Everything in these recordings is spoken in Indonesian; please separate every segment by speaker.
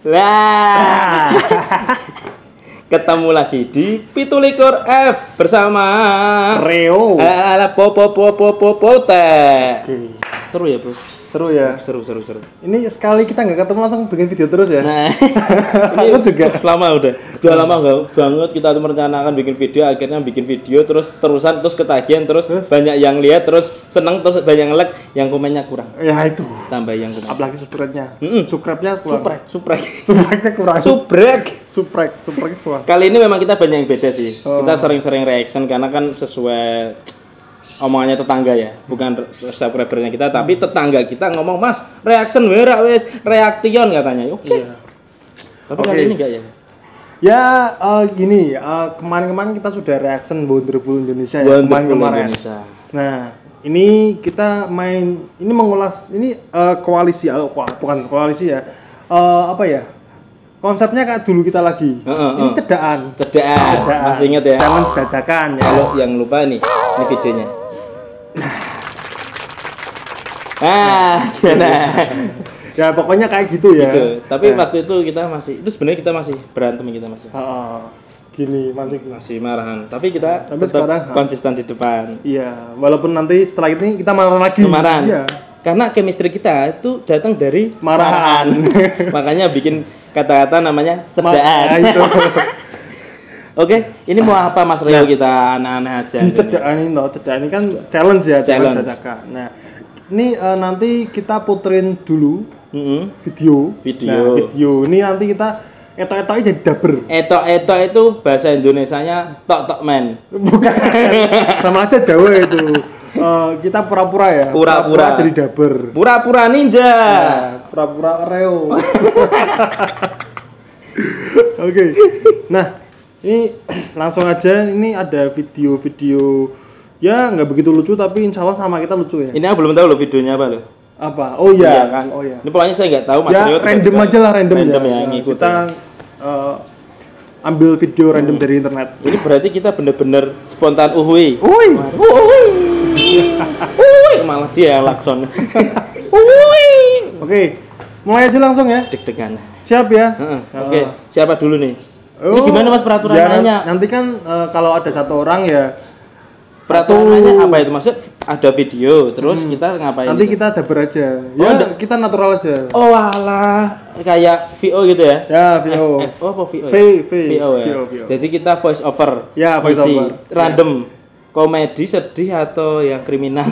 Speaker 1: Lah. Ketemu lagi di 17F bersama
Speaker 2: Reo.
Speaker 1: Pote. Seru ya, Bos?
Speaker 2: Seru ya?
Speaker 1: Seru.
Speaker 2: Ini sekali kita nggak ketemu langsung bikin video terus ya?
Speaker 1: Nah,
Speaker 2: ini juga
Speaker 1: lama udah lama banget kita tuh merencanakan bikin video, akhirnya bikin video terusan ketagihan, terus banyak yang lihat, terus seneng, terus banyak yang like, yang komennya kurang.
Speaker 2: Ya itu.
Speaker 1: Tambah yang kurang.
Speaker 2: Apalagi subscribe-nya. Subscribe-nya kurang.
Speaker 1: Subscribe-nya kurang.
Speaker 2: Subscribe kurang.
Speaker 1: Kali ini memang kita banyak yang beda sih. Kita sering-sering reaction karena kan sesuai omongannya tetangga ya, bukan subscribernya kita, tapi tetangga kita ngomong, "Mas, reaction wes, reaction," katanya. Oke. Iya. Tapi kali ini enggak ya?
Speaker 2: Ya, gini, kemarin kita sudah reaction Wonderful Indonesia ya, kemarin. Indonesia. Nah, ini kita mengulas koalisi, bukan koalisi ya. Apa ya? Konsepnya kayak dulu kita lagi. Ini cedaan.
Speaker 1: Masih ingat ya?
Speaker 2: Challenge dadakan ya.
Speaker 1: Kalau yang lupa ini videonya. Gimana?
Speaker 2: Ya pokoknya kayak gitu ya.
Speaker 1: Gitu. Tapi waktu itu sebenarnya kita masih berantem
Speaker 2: Gini
Speaker 1: masih marahan. Tapi kita tetap sekarang konsisten di depan.
Speaker 2: Iya, walaupun nanti setelah ini kita marah lagi. Iya.
Speaker 1: Karena chemistry kita itu datang dari
Speaker 2: marahan.
Speaker 1: Makanya bikin kata-kata namanya cedaan. Oke, ini mau apa Mas Reo? Kita aneh-aneh aja.
Speaker 2: Di cedaan ini kan challenge ya, challenge dadakan. Nah, ini nanti kita puterin dulu video. Nah, video ini nanti kita etok-etoknya jadi dubber.
Speaker 1: Etok itu bahasa Indonesianya tok men.
Speaker 2: Bukan. Sama aja Jawa itu. Kita pura-pura ya.
Speaker 1: Pura-pura
Speaker 2: jadi dubber.
Speaker 1: Pura-pura ninja.
Speaker 2: Nah, pura-pura Reo. Oke. Nah, ini langsung aja, ini ada video-video ya nggak begitu lucu tapi insya Allah sama kita lucu ya.
Speaker 1: Ini aku belum tahu loh videonya apa loh.
Speaker 2: Apa? Oh iya
Speaker 1: kan.
Speaker 2: Oh iya.
Speaker 1: Ini pokoknya saya nggak tahu Mas
Speaker 2: ya,
Speaker 1: Rio.
Speaker 2: Random aja lah, random ya.
Speaker 1: Ngikut.
Speaker 2: Kita ambil video random dari internet.
Speaker 1: Ini berarti kita bener-bener spontan uhui. Malah dia lakson.
Speaker 2: Oke, mulai aja langsung ya.
Speaker 1: Deg-degan.
Speaker 2: Siap ya?
Speaker 1: Oke, siapa dulu nih? Ini gimana Mas peraturannya?
Speaker 2: Nanti kan kalau ada satu orang ya.
Speaker 1: Peraturannya apa itu? Maksud ada video, terus kita ngapain?
Speaker 2: Nanti kita dubber aja. Ya, kita natural aja.
Speaker 1: Oh alah, kayak VO gitu ya?
Speaker 2: Ya, VO.
Speaker 1: Apa VO?
Speaker 2: VO ya.
Speaker 1: Jadi kita voice over.
Speaker 2: Ya, voice over.
Speaker 1: Random. Komedi, sedih atau yang kriminal?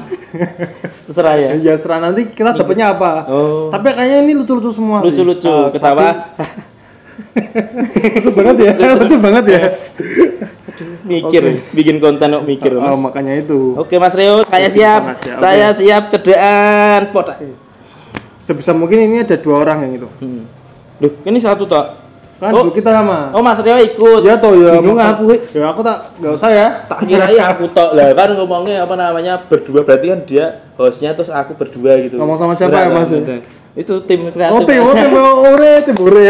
Speaker 1: Terserah ya.
Speaker 2: Ya, terserah nanti kita dapetnya apa. Tapi kayaknya ini lucu-lucu semua.
Speaker 1: Lucu-lucu, ketawa.
Speaker 2: Lucu banget ya.
Speaker 1: Mikir, bikin konten kok mikir Mas.
Speaker 2: Makanya itu.
Speaker 1: Oke Mas Reo, saya siap. Saya siap cedaan pot.
Speaker 2: Sebisa mungkin ini ada 2 orang yang itu.
Speaker 1: Loh, ini satu toh.
Speaker 2: Kan kita sama.
Speaker 1: Oh Mas Reo ikut.
Speaker 2: Ya toh ya.
Speaker 1: Bingung aku.
Speaker 2: Ya aku enggak usah ya.
Speaker 1: Tak kira aku tok. Lah kan ngomongnya berdua, berarti kan dia hostnya terus aku berdua gitu.
Speaker 2: Ngomong sama siapa ya Mas?
Speaker 1: Itu tim kreatif.
Speaker 2: Tim ore.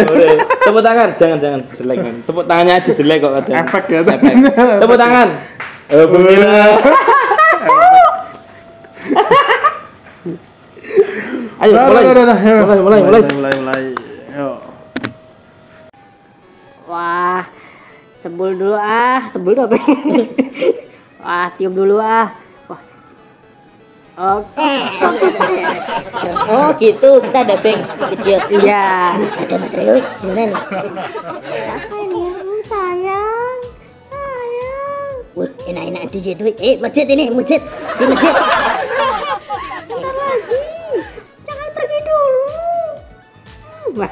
Speaker 1: Tepuk tangan, jangan jelek kan. Tepuk tangannya aja jelek kok ada.
Speaker 2: Efek ya.
Speaker 1: Tepuk tangan. Ayo mulai.
Speaker 2: Ayo.
Speaker 3: Wah, sebul dulu apa? Wah, tiup dulu Wah. Oke. Oh gitu, kita ada bank kecil. Iya. Ada Mas Reo, gimana nih? Apa ini? Sayang. Wah, enak-enak di situ. Masjid ini, di masjid. Bentar lagi. Jangan pergi dulu. Wah.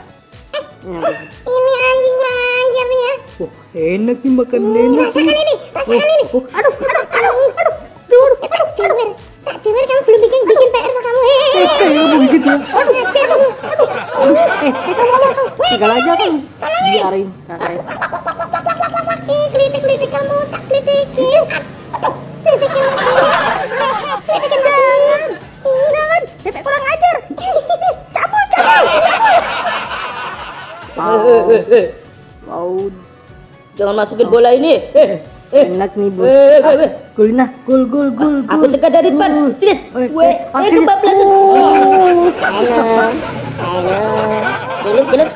Speaker 3: Ini anjing kurang ajar nih ya. Wah, enak nih makan enak. Rasakan ini. Aduh. Tak cemer kamu belum bikin PR tuh kamu.
Speaker 2: Kamu begitu.
Speaker 3: Tinggal aja kan. Biarin kakak. Klitik kamu, tak klitikin. Klitikin jangan. Bebek kurang ajar. Cabul. Mau jangan masukin bola ini. Enak nih Bu. Gol. Aku cegah dari depan. Serius. Kebablasan. Halo. Cilip.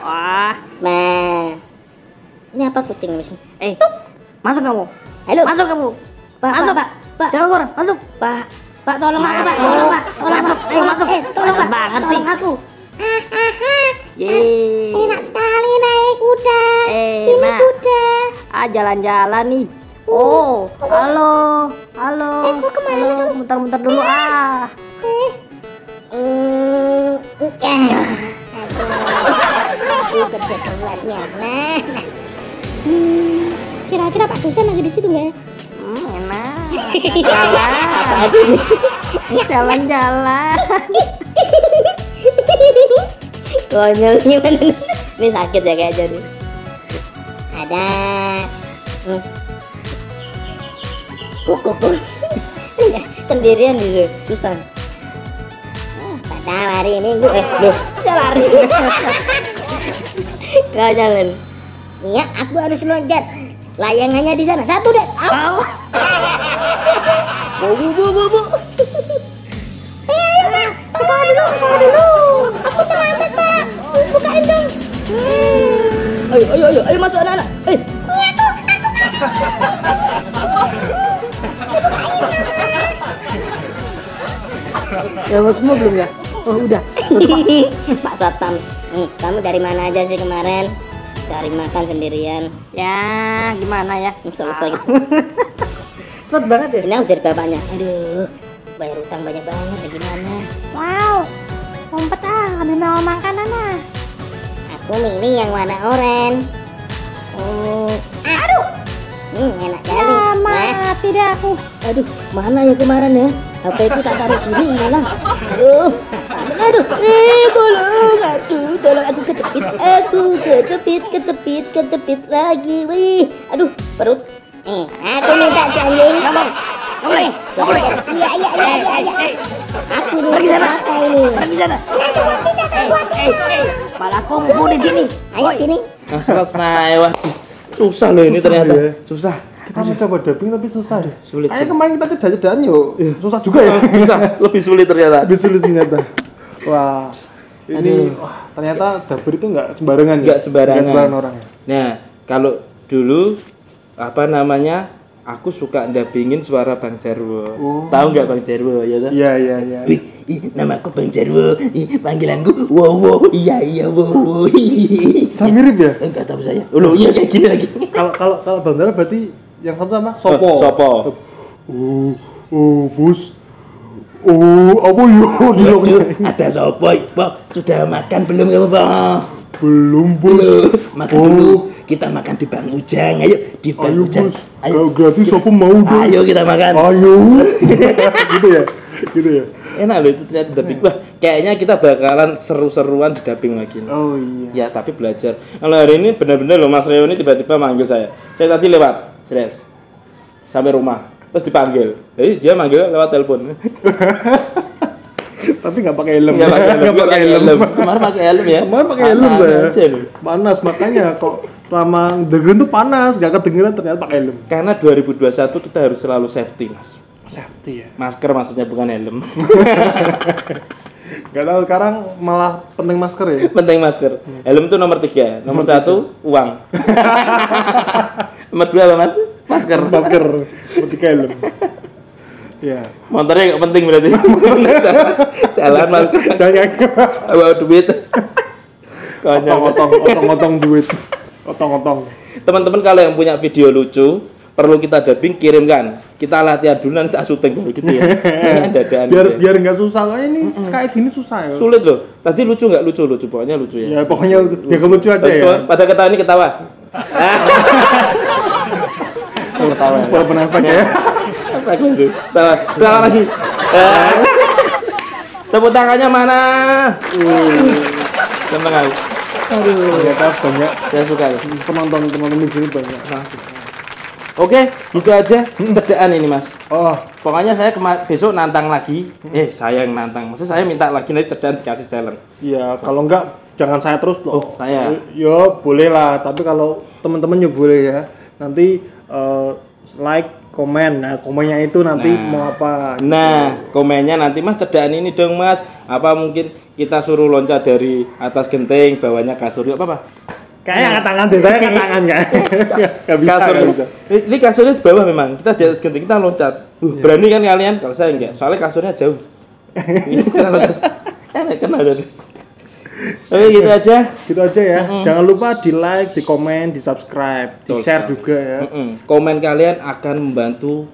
Speaker 3: Wah. Nah. Ini apa kucing mesin?
Speaker 4: Masuk kamu.
Speaker 3: Halo.
Speaker 4: Masuk kamu.
Speaker 3: Pak,
Speaker 4: Masuk.
Speaker 3: Pak.
Speaker 4: Jangan keluar, masuk.
Speaker 3: Pak, tolong aku, Pak. Tolong, Pak. Tolong,
Speaker 4: Masuk,
Speaker 3: Pak.
Speaker 4: ayo masuk.
Speaker 3: Tolong, Pak.
Speaker 4: Banget sih.
Speaker 3: Tolong aku.
Speaker 4: Yeay.
Speaker 3: Enak sekali naik kuda. Ini
Speaker 4: Nah.
Speaker 3: kuda.
Speaker 4: Jalan-jalan nih. Oh, halo.
Speaker 3: kok kemana
Speaker 4: Halo,
Speaker 3: tuh?
Speaker 4: muter-muter dulu
Speaker 3: Aku kerja keras nih. Nah. Kira-kira Pak dosen lagi di situ nggak ya?
Speaker 4: Enak.
Speaker 3: Apa sih?
Speaker 4: Jalan-jalan.
Speaker 3: Konyol gimana? Ini sakit ya kayak jadi. Ada. Kuk. Sendirian di susah. Pada hari Minggu loh, saya lari. Gak jalan. Iya, aku harus loncat. Layangannya di sana. 1, 2. Bu. Ayo, Pak. Sekolah dulu. Aku terlambat, Pak. Bukain dong. Ayo masuk anak-anak. Iya tuh,
Speaker 4: Ya, semua belum ya? Oh, udah.
Speaker 3: Pak Satam, kamu dari mana aja sih kemarin? Cari makan sendirian.
Speaker 4: Ya, gimana ya?
Speaker 3: Selesai.
Speaker 4: Cepet banget ya?
Speaker 3: Ini aku jadi bapaknya. Aduh, bayar utang banyak banget. Gimana?
Speaker 4: Wow. Ngumpet ambil mau makanan
Speaker 3: Aku milih yang warna oranye. Aduh. Enak kali.
Speaker 4: mati deh aku.
Speaker 3: Aduh, mana ya kemarin ya? HP ku tak taruh sini hilang. Aduh. Tolong aku kecepit. Kecepit lagi. Wih. Aduh, perut. Aku minta janjing. Boleh. Iya. Aku minta apa ini?
Speaker 4: Pergi sana. Malah kungfu di sini.
Speaker 3: Ayo sini.
Speaker 1: Nah, selesai. Wah, susah loh ini
Speaker 2: Susah
Speaker 1: ternyata.
Speaker 2: ya.
Speaker 1: Susah.
Speaker 2: Kita mencoba dubbing tapi susah deh.
Speaker 1: Sulit.
Speaker 2: Kayak kemarin kita cedaan yuk. Susah juga ya.
Speaker 1: Susah, lebih sulit ternyata.
Speaker 2: Lebih sulit ternyata. Wah. Ini ternyata dubber itu nggak sembarangan ya.
Speaker 1: Nggak sembarangan.
Speaker 2: Nggak sembarangan orang ya.
Speaker 1: Nah, kalau dulu apa namanya? Aku suka dubbingin suara Bang Jarwo. Tahu nggak Bang Jarwo ya?
Speaker 2: Iya.
Speaker 1: Wih, nama aku Bang Jarwo. Panggilanku Wowo. Iya Wowo.
Speaker 2: Saya mirip ya.
Speaker 1: Enggak tahu saya. Loh, iya kayak gini lagi.
Speaker 2: Kalau Bang Dara berarti yang satu sama Sopo.
Speaker 1: Sopo.
Speaker 2: Bos. Apa yuk?
Speaker 1: Ada Sopo. Pak, sudah makan belum kamu, Pak?
Speaker 2: Belum, Bos.
Speaker 1: Makan dulu. Kita makan di Bang Ujang. Ayo di Bang Ujang.
Speaker 2: Bos. Ayo gratis Sopo mau dong.
Speaker 1: Ayo kita makan.
Speaker 2: Ayo. Gitu ya.
Speaker 1: Enak loh itu ternyata dubbing. Wah, kayaknya kita bakalan seru-seruan di dubbing lagi.
Speaker 2: Oh iya.
Speaker 1: Ya, tapi belajar. Kalau hari ini benar-benar loh Mas Reo ini tiba-tiba manggil saya. Saya tadi lewat, serius. Sampai rumah, terus dipanggil. Jadi dia manggil lewat telepon.
Speaker 2: Tapi nggak pakai helm.
Speaker 1: Nggak pakai helm. Kemarin pakai helm ya.
Speaker 2: Kemarin pakai helm ya.
Speaker 1: Aja loh.
Speaker 2: Panas makanya kok selama dengerin tuh panas, gak kedengeran ternyata pakai helm.
Speaker 1: Karena 2021 kita harus selalu safety, Mas.
Speaker 2: Safety ya.
Speaker 1: Masker maksudnya bukan helm.
Speaker 2: Gak tahu sekarang malah penting masker ya.
Speaker 1: Penting masker. Helm tuh nomor 3. Nomor 1 uang. Nomor 2 apa, Mas? Masker.
Speaker 2: Nomor 3 helm. Ya.
Speaker 1: Motornya gak penting berarti. Jalan masker.
Speaker 2: Jangan
Speaker 1: Bawa duit. Konyol.
Speaker 2: otong duit. Otong.
Speaker 1: Teman-teman kalau yang punya video lucu perlu kita dubbing kirimkan. Kita latihan dulu nanti tak syuting baru gitu ya. Ini ada-adaan.
Speaker 2: Biar nggak susah lah ini kayak gini susah ya.
Speaker 1: Sulit loh. Tadi lucu nggak lucu pokoknya lucu ya.
Speaker 2: Ya pokoknya ya lucu aja ya.
Speaker 1: Pada ketawa ini ketawa. Ketawa.
Speaker 2: Walaupun apa ya.
Speaker 1: Ketawa lagi. Tepuk tangannya mana? Seneng aku.
Speaker 2: Ternyata banyak
Speaker 1: Saya suka.
Speaker 2: penonton di sini banyak.
Speaker 1: Oke, gitu aja cedaan ini Mas.
Speaker 2: Oh,
Speaker 1: Pokoknya saya besok nantang lagi. Saya yang nantang. Maksud saya minta lagi nanti cedaan dikasih challenge.
Speaker 2: iya kalau enggak jangan saya terus loh.
Speaker 1: Oh, saya.
Speaker 2: Yo boleh lah, tapi kalau teman-teman ya boleh ya. Nanti like, komen. Nah, komennya itu nanti mau apa?
Speaker 1: Nah, komennya nanti Mas cedaan ini dong Mas. Apa mungkin kita suruh loncat dari atas genting, bawahnya kasur apa?
Speaker 2: Kayak tangan deh, saya tangan ya. Enggak bisa.
Speaker 1: Kasur. Ini kasurnya di bawah memang. Kita di atas genting kita loncat. Berani kan kalian? Kalau saya enggak. Soalnya kasurnya jauh. Kita loncat. Enak kan ada. Oke, gitu aja.
Speaker 2: Gitu aja ya. Jangan lupa di like, di komen, di subscribe, di share juga ya.
Speaker 1: Komen kalian akan membantu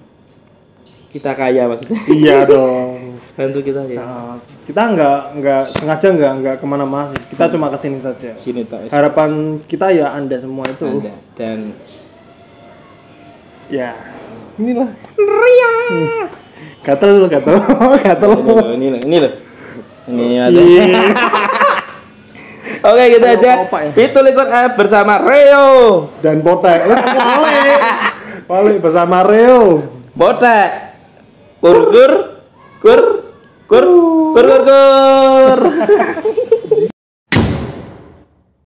Speaker 1: kita kaya maksudnya.
Speaker 2: Iya dong.
Speaker 1: Bantu kita ya.
Speaker 2: Kita nggak sengaja nggak kemana-mana. Kita cuma kesini saja.
Speaker 1: Sini tak.
Speaker 2: Harapan kita ya Anda semua itu.
Speaker 1: Anda. Dan
Speaker 2: ya inilah. Gatel. Ini loh. Ini ada.
Speaker 1: Oke, gitu aja. Itu Liquid F bersama Reo
Speaker 2: dan Botek. Wale bersama Reo.
Speaker 1: Botek. Kur.